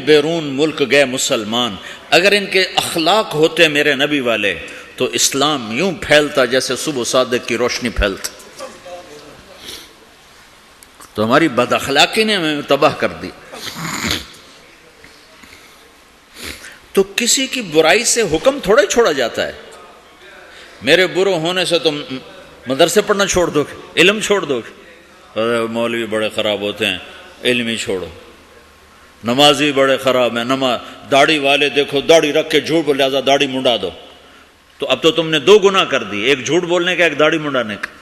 بیرون ملک گئے مسلمان، اگر ان کے اخلاق ہوتے میرے نبی والے تو اسلام یوں پھیلتا جیسے صبح صادق کی روشنی پھیلتا. تو ہماری بد اخلاقی نے ہمیں تباہ کر دی. تو کسی کی برائی سے حکم تھوڑا ہی چھوڑا جاتا ہے. میرے برے ہونے سے تم مدرسے پڑھنا چھوڑ دو گے، علم چھوڑ دو گے. مولوی بڑے خراب ہوتے ہیں، علم ہی چھوڑو. نمازی بڑے خراب ہیں، داڑھی والے دیکھو داڑھی رکھ کے جھوٹ بول، لہٰذا داڑھی منڈا دو. تو اب تو تم نے دو گناہ کر دی، ایک جھوٹ بولنے کا، ایک داڑھی منڈانے کا.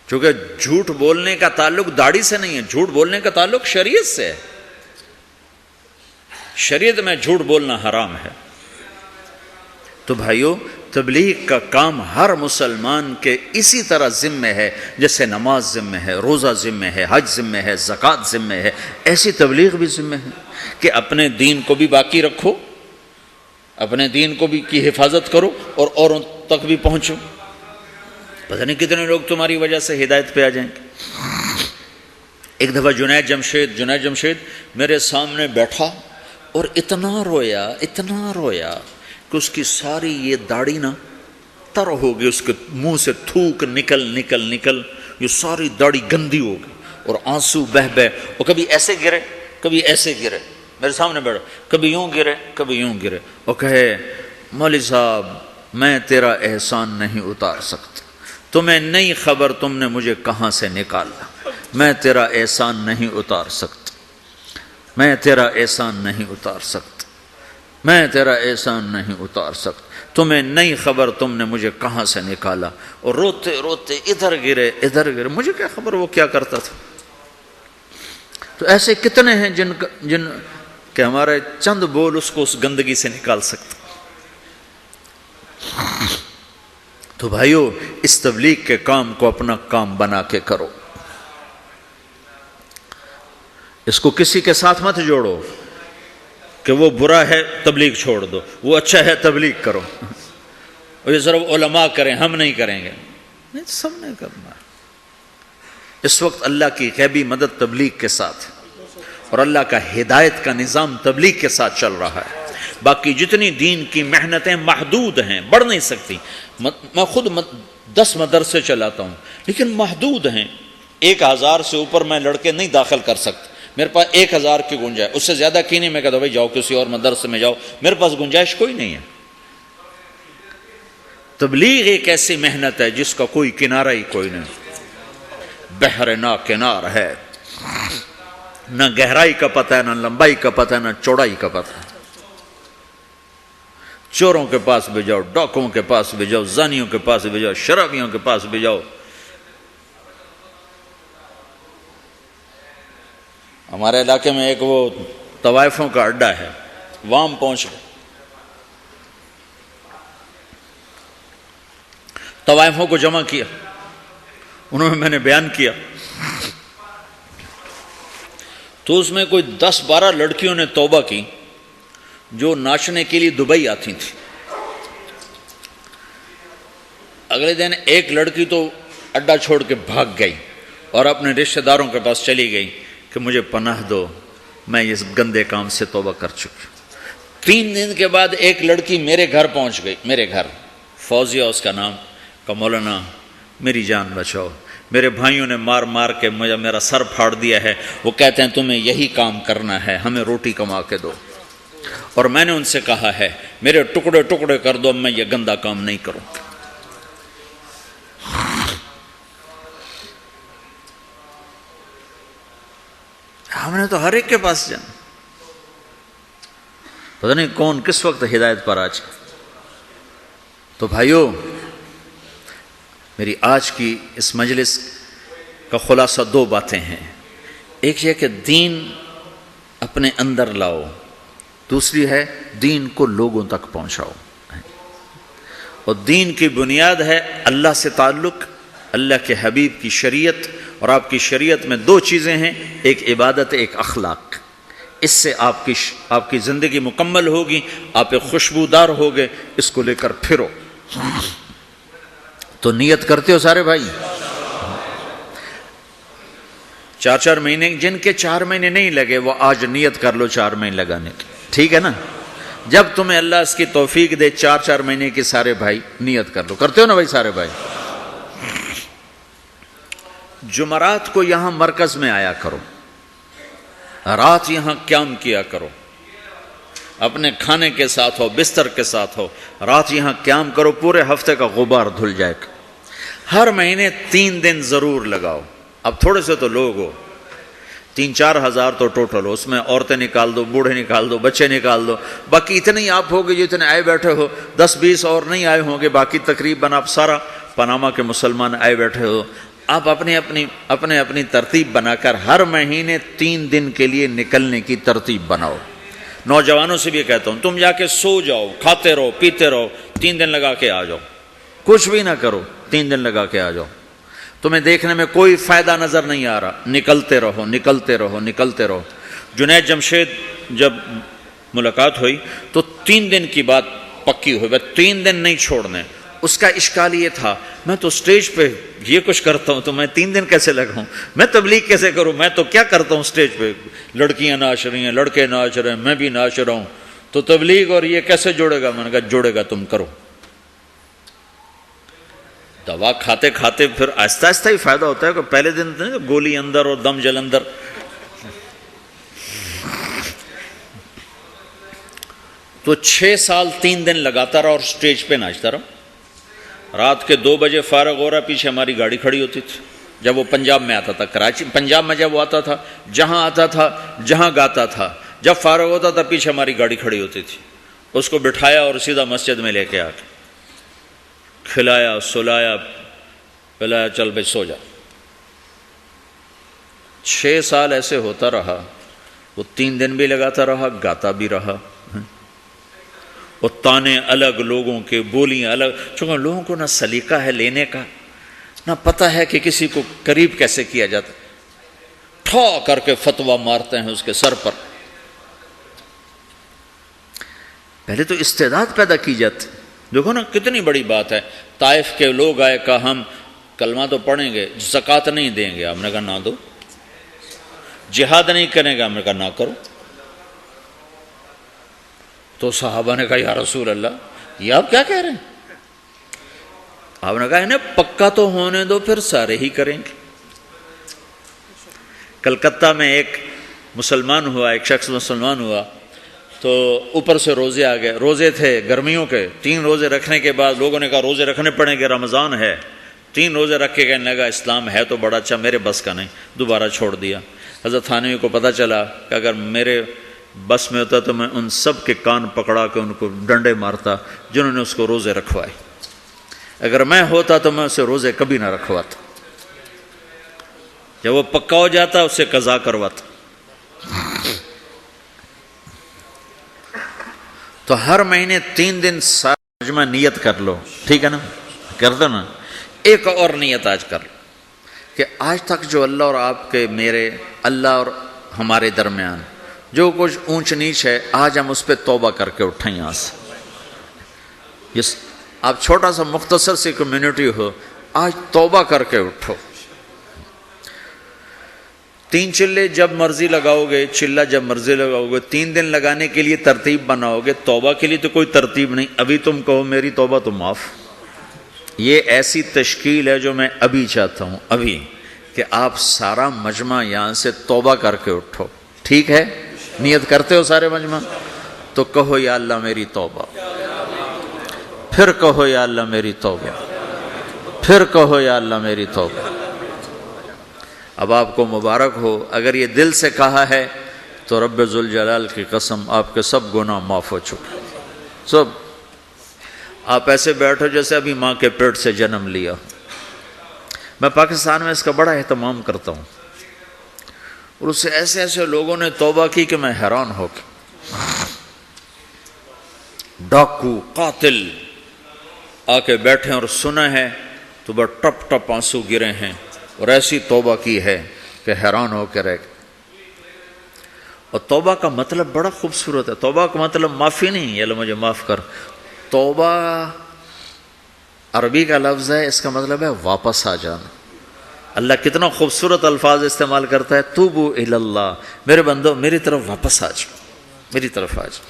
چونکہ جھوٹ بولنے کا تعلق داڑھی سے نہیں ہے، جھوٹ بولنے کا تعلق شریعت سے ہے. شریعت میں جھوٹ بولنا حرام ہے. تو بھائیو، تبلیغ کا کام ہر مسلمان کے اسی طرح ذمہ ہے جیسے نماز ذمہ ہے، روزہ ذمہ ہے، حج ذمہ ہے، زکوٰۃ ذمہ ہے، ایسی تبلیغ بھی ذمہ ہے کہ اپنے دین کو بھی باقی رکھو، اپنے دین کو بھی کی حفاظت کرو اور اوروں تک بھی پہنچو. پتہ نہیں کتنے لوگ تمہاری وجہ سے ہدایت پہ آ جائیں گے. ایک دفعہ جنید جمشید میرے سامنے بیٹھا اور اتنا رویا کہ اس کی ساری یہ داڑھی نا تر ہو گئی، اس کے منہ سے تھوک نکل یہ ساری داڑھی گندی ہو گئی اور آنسو بہہ اور کبھی ایسے گرے کبھی ایسے گرے. میرے سامنے بیٹھا، کبھی یوں گرے اور کہے مولوی صاحب میں تیرا احسان نہیں اتار سکتا، تمہیں نہیں خبر تم نے مجھے کہاں سے نکالا، میں تیرا احسان نہیں اتار سکتا، میں تیرا احسان نہیں اتار سکتا، میں تیرا احسان نہیں اتار سکتا، تمہیں نہیں خبر تم نے مجھے کہاں سے نکالا. اور روتے ادھر گرے. مجھے کیا خبر وہ کیا کرتا تھا. تو ایسے کتنے ہیں جن کہ ہمارے چند بول اس کو اس گندگی سے نکال سکتے. تو بھائیو، اس تبلیغ کے کام کو اپنا کام بنا کے کرو. اس کو کسی کے ساتھ مت جوڑو کہ وہ برا ہے تبلیغ چھوڑ دو، وہ اچھا ہے تبلیغ کرو. اور یہ صرف علماء کریں، ہم نہیں کریں گے. نہیں، سب نے کرنا. اس وقت اللہ کی غیبی مدد تبلیغ کے ساتھ اور اللہ کا ہدایت کا نظام تبلیغ کے ساتھ چل رہا ہے. باقی جتنی دین کی محنتیں محدود ہیں، بڑھ نہیں سکتی. میں خود 10 مدرسے چلاتا ہوں لیکن محدود ہیں. 1000 سے اوپر میں لڑکے نہیں داخل کر سکتا. میرے پاس 1000 کی گنجائش، اس سے زیادہ کی نہیں. میں کہتا ہوں بھائی جاؤ کسی اور مدرسے میں جاؤ، میرے پاس گنجائش کوئی نہیں ہے. تبلیغ ایک ایسی محنت ہے جس کا کوئی کنارہ ہی کوئی نہیں. بحر نا کنار ہے، نہ گہرائی کا پتہ ہے، نہ لمبائی کا پتہ ہے، نہ چوڑائی کا پتہ ہے. چوروں کے پاس بھی جاؤ، ڈاکوؤں کے پاس بھی جاؤ، زانیوں کے پاس بھی جاؤ، شرابیوں کے پاس بھی جاؤ. ہمارے علاقے میں ایک وہ طوائفوں کا اڈا ہے، وہاں پہنچ گئے. طوائفوں کو جمع کیا، انہوں نے میں نے بیان کیا تو اس میں کوئی 10-12 لڑکیوں نے توبہ کی جو ناچنے کے لیے دبئی آتی تھی. اگلے دن ایک لڑکی تو اڈا چھوڑ کے بھاگ گئی اور اپنے رشتہ داروں کے پاس چلی گئی کہ مجھے پناہ دو، میں اس گندے کام سے توبہ کر چکی. 3 دن کے بعد ایک لڑکی میرے گھر پہنچ گئی، میرے گھر، فوزیہ اس کا نام. کہ مولانا میری جان بچاؤ، میرے بھائیوں نے مار کے مجھے میرا سر پھاڑ دیا ہے، وہ کہتے ہیں تمہیں یہی کام کرنا ہے، ہمیں روٹی کما کے دو. اور میں نے ان سے کہا ہے میرے ٹکڑے کر دو، میں یہ گندا کام نہیں کروں. ہم نے تو ہر ایک کے پاس جانا، پتہ نہیں کون کس وقت ہدایت پر آ جائے. تو بھائیو، میری آج کی اس مجلس کا خلاصہ 2 باتیں ہیں. ایک یہ کہ دین اپنے اندر لاؤ، دوسری ہے دین کو لوگوں تک پہنچاؤ. اور دین کی بنیاد ہے اللہ سے تعلق، اللہ کے حبیب کی شریعت. اور آپ کی شریعت میں 2 چیزیں ہیں، ایک عبادت، ایک اخلاق. اس سے آپ کی زندگی مکمل ہوگی، آپ ایک خوشبودار ہوگے. اس کو لے کر پھرو. تو نیت کرتے ہو سارے بھائی؟ 4 مہینے، جن کے 4 مہینے نہیں لگے وہ آج نیت کر لو 4 مہینے لگانے کی، ٹھیک ہے نا؟ جب تمہیں اللہ اس کی توفیق دے 4 مہینے کی، سارے بھائی نیت کر لو، کرتے ہو نا بھائی سارے بھائی؟ جمعرات کو یہاں مرکز میں آیا کرو، رات یہاں قیام کیا کرو، اپنے کھانے کے ساتھ ہو، بستر کے ساتھ ہو، رات یہاں قیام کرو، پورے ہفتے کا غبار دھل جائے گا۔ ہر مہینے 3 دن ضرور لگاؤ۔ اب تھوڑے سے تو لوگ ہو، 3-4 ہزار تو ٹوٹل ہو، اس میں عورتیں نکال دو، بوڑھے نکال دو، بچے نکال دو، باقی اتنے ہی آپ ہوگے جو اتنے آئے بیٹھے ہو، 10-20 اور نہیں آئے ہوں گے، باقی تقریباً آپ سارا پاناما کے مسلمان آئے بیٹھے ہو۔ آپ اپنی ترتیب بنا کر ہر مہینے 3 دن کے لیے نکلنے کی ترتیب بناؤ۔ نوجوانوں سے بھی کہتا ہوں، تم جا کے سو جاؤ، کھاتے رہو، پیتے رہو، 3 دن لگا کے آ جاؤ، کچھ بھی نہ کرو، 3 دن لگا کے آ جاؤ۔ تمہیں دیکھنے میں کوئی فائدہ نظر نہیں آ رہا، نکلتے رہو، نکلتے رہو، نکلتے رہو۔ جنید جمشید جب ملاقات ہوئی تو 3 دن کی بات پکی ہوئی، بس 3 دن نہیں چھوڑنے۔ اس کا اشکال یہ تھا، میں تو سٹیج پہ یہ کچھ کرتا ہوں تو میں 3 دن کیسے لگاؤں، میں تبلیغ کیسے کروں، میں تو کیا کرتا ہوں سٹیج پہ، لڑکیاں ناچ رہی ہیں، لڑکے ناچ رہے ہیں، میں بھی ناچ رہا ہوں، تو تبلیغ اور یہ کیسے جوڑے گا؟ میں نے کہا جوڑے گا، تم کرو۔ دوا کھاتے کھاتے پھر آہستہ آہستہ ہی فائدہ ہوتا ہے، کہ پہلے دن گولی اندر اور دم جلندر۔ تو 6 سال 3 دن لگاتا رہا اور سٹیج پہ ناچتا رہا۔ رات کے 2 بجے فارغ ہو رہا، پیچھے ہماری گاڑی کھڑی ہوتی تھی، جب وہ پنجاب میں آتا تھا، کراچی پنجاب میں جب وہ آتا تھا، جہاں آتا تھا، جہاں گاتا تھا، جب فارغ ہوتا تھا پیچھے ہماری گاڑی کھڑی ہوتی تھی، اس کو بٹھایا اور سیدھا مسجد میں لے کے آ کے کھلایا، سلایا، پلایا، چل بھائی سو جا۔ 6 سال ایسے ہوتا رہا، وہ 3 دن بھی لگاتا رہا، گاتا بھی رہا، وہ تانے الگ، لوگوں کے بولیاں الگ، چونکہ لوگوں کو نہ سلیقہ ہے لینے کا، نہ پتہ ہے کہ کسی کو قریب کیسے کیا جاتا، ٹھا کر کے فتویٰ مارتے ہیں اس کے سر پر۔ پہلے تو استعداد پیدا کی جاتی، دیکھو نا کتنی بڑی بات ہے۔ طائف کے لوگ آئے، کہا ہم کلمہ تو پڑھیں گے، زکوٰۃ نہیں دیں گے، ہم نے کہا نہ دو۔ جہاد نہیں کریں گے، ہم نے کہا نہ کرو۔ تو صحابہ نے کہا یا رسول اللہ یہ آپ کیا کہہ رہے ہیں؟ آپ نے کہا انہیں پکا تو ہونے دو، پھر سارے ہی کریں گے۔ کلکتہ میں ایک مسلمان ہوا، ایک شخص مسلمان ہوا، تو اوپر سے روزے آ گئے، روزے تھے گرمیوں کے، 3 روزے رکھنے کے بعد لوگوں نے کہا روزے رکھنے پڑیں گے، رمضان ہے۔ 3 روزے رکھ کے کہنے لگا اسلام ہے تو بڑا اچھا، میرے بس کا نہیں، دوبارہ چھوڑ دیا۔ حضرت تھانوی کو پتہ چلا کہ اگر میرے بس میں ہوتا تو میں ان سب کے کان پکڑا کے ان کو ڈنڈے مارتا جنہوں نے اس کو روزے رکھوائے، اگر میں ہوتا تو میں اسے روزے کبھی نہ رکھواتا، جب وہ پکا ہو جاتا اسے قضا کرواتا۔ تو ہر مہینے 3 دن سارا مجمع نیت کر لو، ٹھیک ہے نا؟ کر دو نا۔ ایک اور نیت آج کر لو کہ آج تک جو اللہ اور آپ کے، میرے، اللہ اور ہمارے درمیان جو کچھ اونچ نیچ ہے، آج ہم اس پہ توبہ کر کے اٹھیں یہاں سے۔ آپ چھوٹا سا مختصر سی کمیونٹی ہو، آج توبہ کر کے اٹھو۔ 3 چلے جب مرضی لگاؤ گے، چلہ جب مرضی لگاؤ گے، 3 دن لگانے کے لیے ترتیب بناؤ گے، توبہ کے لیے تو کوئی ترتیب نہیں۔ ابھی تم کہو میری توبہ تو معاف، یہ ایسی تشکیل ہے جو میں ابھی چاہتا ہوں، ابھی، کہ آپ سارا مجمع یہاں سے توبہ کر کے اٹھو، ٹھیک ہے؟ نیت کرتے ہو سارے مجمع؟ تو کہو یا اللہ میری توبہ، پھر کہو یا اللہ میری توبہ، پھر کہو یا اللہ میری توبہ۔ اب آپ کو مبارک ہو، اگر یہ دل سے کہا ہے تو رب ذوالجلال کی قسم آپ کے سب گناہ معاف ہو چکے، سب۔ آپ ایسے بیٹھو جیسے ابھی ماں کے پیٹ سے جنم لیا۔ میں پاکستان میں اس کا بڑا اہتمام کرتا ہوں، اور اس سے ایسے ایسے لوگوں نے توبہ کی کہ میں حیران ہو گیا۔ ڈاکو، قاتل آ کے بیٹھے اور سنا ہے تو بس ٹپ ٹپ آنسو گرے ہیں، اور ایسی توبہ کی ہے کہ حیران ہو کے رہ گئے۔ اور توبہ کا مطلب بڑا خوبصورت ہے۔ توبہ کا مطلب معافی نہیں، یہ لو مجھے معاف کر۔ توبہ عربی کا لفظ ہے، اس کا مطلب ہے واپس آ جانا۔ اللہ کتنا خوبصورت الفاظ استعمال کرتا ہے، توبو الی اللہ، میرے بندو میری طرف واپس آ جاؤ، میری طرف آ جاؤ۔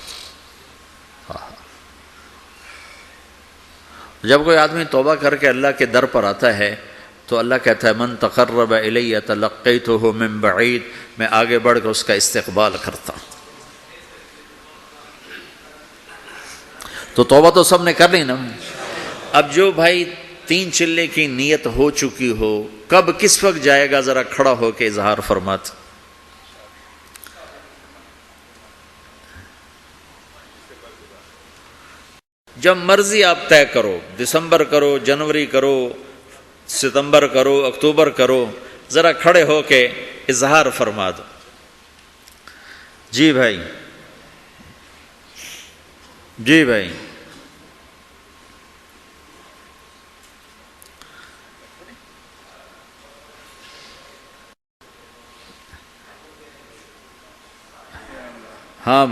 جب کوئی آدمی توبہ کر کے اللہ کے در پر آتا ہے تو اللہ کہتا ہے من تقرب الی تلقیتہ من بعید، میں آگے بڑھ کر اس کا استقبال کرتا ہوں۔ تو توبہ تو سب نے کر لی نا۔ اب جو بھائی 3 چلے کی نیت ہو چکی ہو، کب کس وقت جائے گا ذرا کھڑا ہو کے اظہار فرمات۔ جب مرضی آپ طے کرو، دسمبر کرو، جنوری کرو، ستمبر کرو، اکتوبر کرو، ذرا کھڑے ہو کے اظہار فرما دو۔ جی بھائی، جی بھائی، ہاں